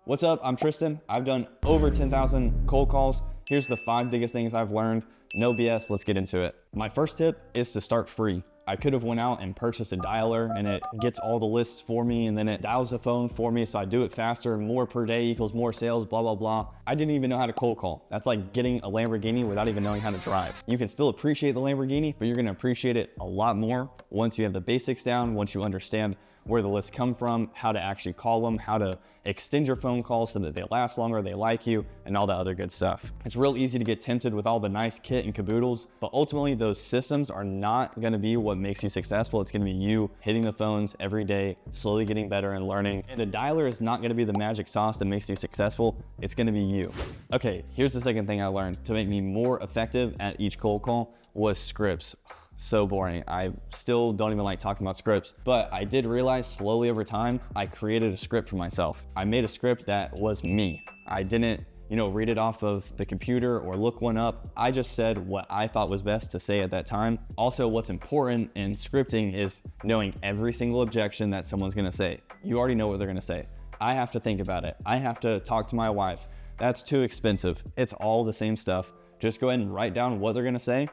What's up? I'm Tristan. I've done over 10,000 cold calls. Here's the 5 biggest things I've learned. No BS, let's get into it. My first tip is to start free. I could have went out and purchased a dialer and it gets all the lists for me and then it dials the phone for me so I do it faster. More per day equals more sales, blah, blah, blah. I didn't even know how to cold call. That's like getting a Lamborghini without even knowing how to drive. You can still appreciate the Lamborghini, but you're gonna appreciate it a lot more once you have the basics down, once you understand where the lists come from, how to actually call them, how to extend your phone calls so that they last longer, they like you, and all that other good stuff. It's real easy to get tempted with all the nice kit and caboodles, but ultimately those systems are not gonna be what makes you successful. It's gonna be you hitting the phones every day, slowly getting better and learning. And the dialer is not gonna be the magic sauce that makes you successful. It's gonna be you. Okay, here's the second thing I learned to make me more effective at each cold call was scripts. So boring. I still don't even like talking about scripts, but I did realize slowly over time, I created a script for myself. I made a script that was me. I didn't, read it off of the computer or look one up. I just said what I thought was best to say at that time. Also, what's important in scripting is knowing every single objection that someone's gonna say. You already know what they're gonna say. I have to think about it. I have to talk to my wife. That's too expensive. It's all the same stuff. Just go ahead and write down what they're gonna say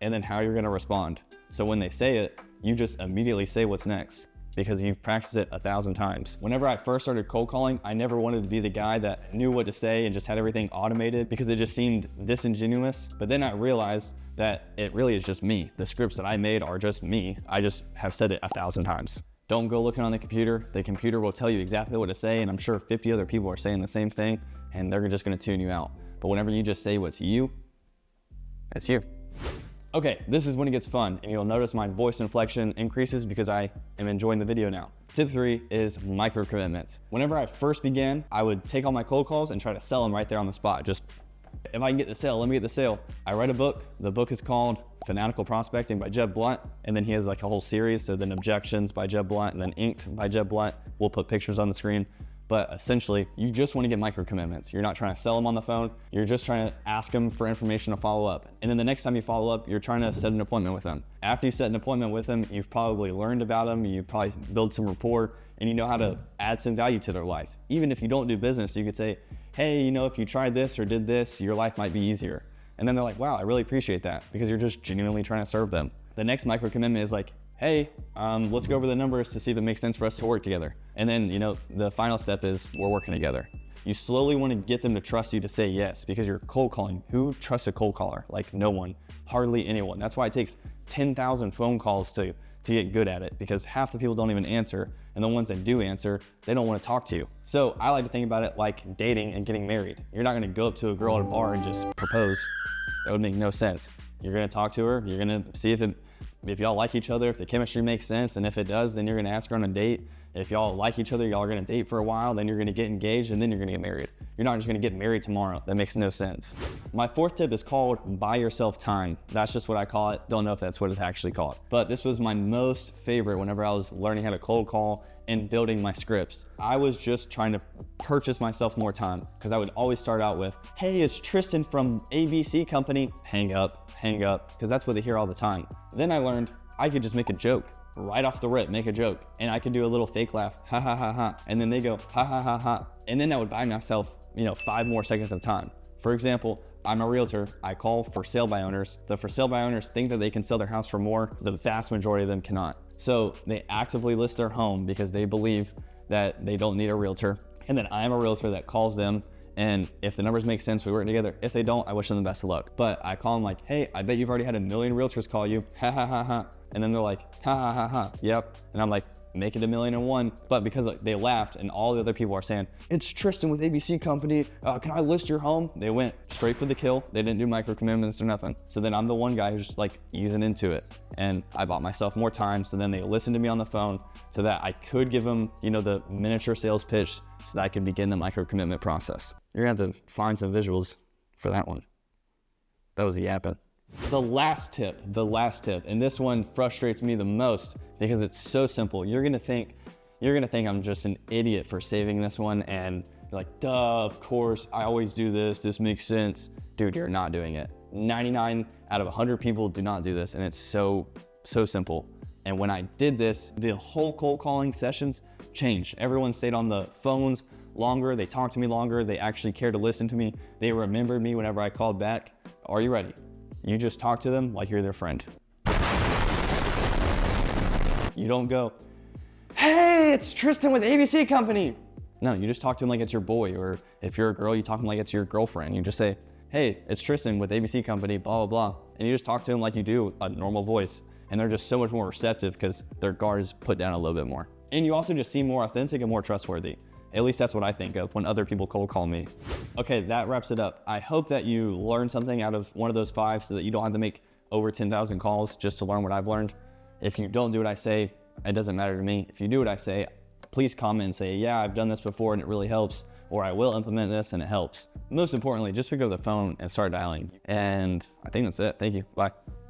and then how you're gonna respond. So when they say it, you just immediately say what's next because you've practiced it 1,000 times. Whenever I first started cold calling, I never wanted to be the guy that knew what to say and just had everything automated because it just seemed disingenuous. But then I realized that it really is just me. The scripts that I made are just me. I just have said it 1,000 times. Don't go looking on the computer. The computer will tell you exactly what to say, and I'm sure 50 other people are saying the same thing, and they're just gonna tune you out. But whenever you just say what's you, it's you. Okay, this is when it gets fun, and you'll notice my voice inflection increases because I am enjoying the video now. Tip 3 is micro commitments. Whenever I first began, I would take all my cold calls and try to sell them right there on the spot. Just, if I can get the sale, let me get the sale. I write a book. The book is called Fanatical Prospecting by Jeb Blunt, and then he has like a whole series, so then Objections by Jeb Blunt, and then Inked by Jeb Blunt. We'll put pictures on the screen. But essentially, you just want to get micro commitments. You're not trying to sell them on the phone. You're just trying to ask them for information to follow up. And then the next time you follow up, you're trying to set an appointment with them. After you set an appointment with them, you've probably learned about them. You've probably built some rapport and you know how to add some value to their life. Even if you don't do business, you could say, hey, if you tried this or did this, your life might be easier. And then they're like, wow, I really appreciate that because you're just genuinely trying to serve them. The next micro commitment is like, hey, let's go over the numbers to see if it makes sense for us to work together. And then, the final step is we're working together. You slowly want to get them to trust you to say yes because you're cold calling. Who trusts a cold caller? Like no one, hardly anyone. That's why it takes 10,000 phone calls to get good at it because half the people don't even answer. And the ones that do answer, they don't want to talk to you. So I like to think about it like dating and getting married. You're not going to go up to a girl at a bar and just propose. That would make no sense. You're going to talk to her. You're going to see if y'all like each other, if the chemistry makes sense, and if it does, then you're gonna ask her on a date. If y'all like each other, y'all are gonna date for a while, then you're gonna get engaged, and then you're gonna get married. You're not just gonna get married tomorrow. That makes no sense. My 4th tip is called buy yourself time. That's just what I call it. Don't know if that's what it's actually called. But this was my most favorite whenever I was learning how to cold call and building my scripts. I was just trying to purchase myself more time because I would always start out with, hey, it's Tristan from ABC company. Hang up, because that's what they hear all the time. Then I learned I could just make a joke right off the rip, make a joke. And I could do a little fake laugh, ha ha ha ha. And then they go, ha ha ha ha. And then I would buy myself, 5 more seconds of time. For example, I'm a realtor. I call for sale by owners. The for sale by owners think that they can sell their house for more. The vast majority of them cannot. So they actively list their home because they believe that they don't need a realtor. And then I'm a realtor that calls them. And if the numbers make sense, we work together. If they don't, I wish them the best of luck. But I call them like, hey, I bet you've already had 1 million realtors call you, ha ha ha ha. And then they're like, ha ha ha ha, yep. And I'm like, make it 1,000,001. But because they laughed and all the other people are saying, it's Tristan with ABC company, can I list your home? They went straight for the kill. They didn't do micro commitments or nothing. So then I'm the one guy who's just like easing into it. And I bought myself more time. So then they listened to me on the phone so that I could give them, the miniature sales pitch so that I could begin the micro commitment process. You're gonna have to find some visuals for that one. That was the yapping. The last tip, and this one frustrates me the most because it's so simple. You're gonna think I'm just an idiot for saving this one and you're like, duh, of course, I always do this, this makes sense. Dude, you're not doing it. 99 out of 100 people do not do this, and it's so simple. And when I did this, the whole cold calling sessions changed. Everyone stayed on the phones longer, they talk to me longer, they actually care to listen to me, they remember me whenever I called back. Are you ready? You just talk to them like you're their friend. You don't go, hey, it's Tristen with ABC Company. No, you just talk to them like it's your boy, or if you're a girl, you talk to them like it's your girlfriend. You just say, hey, it's Tristen with ABC Company, blah, blah, blah. And you just talk to them like you do a normal voice. And they're just so much more receptive because their guard is put down a little bit more. And you also just seem more authentic and more trustworthy. At least that's what I think of when other people cold call me. Okay, that wraps it up. I hope that you learned something out of one of those 5 so that you don't have to make over 10,000 calls just to learn what I've learned. If you don't do what I say, it doesn't matter to me. If you do what I say, please comment and say, yeah, I've done this before and it really helps, or I will implement this and it helps. Most importantly, just pick up the phone and start dialing. And I think that's it. Thank you. Bye.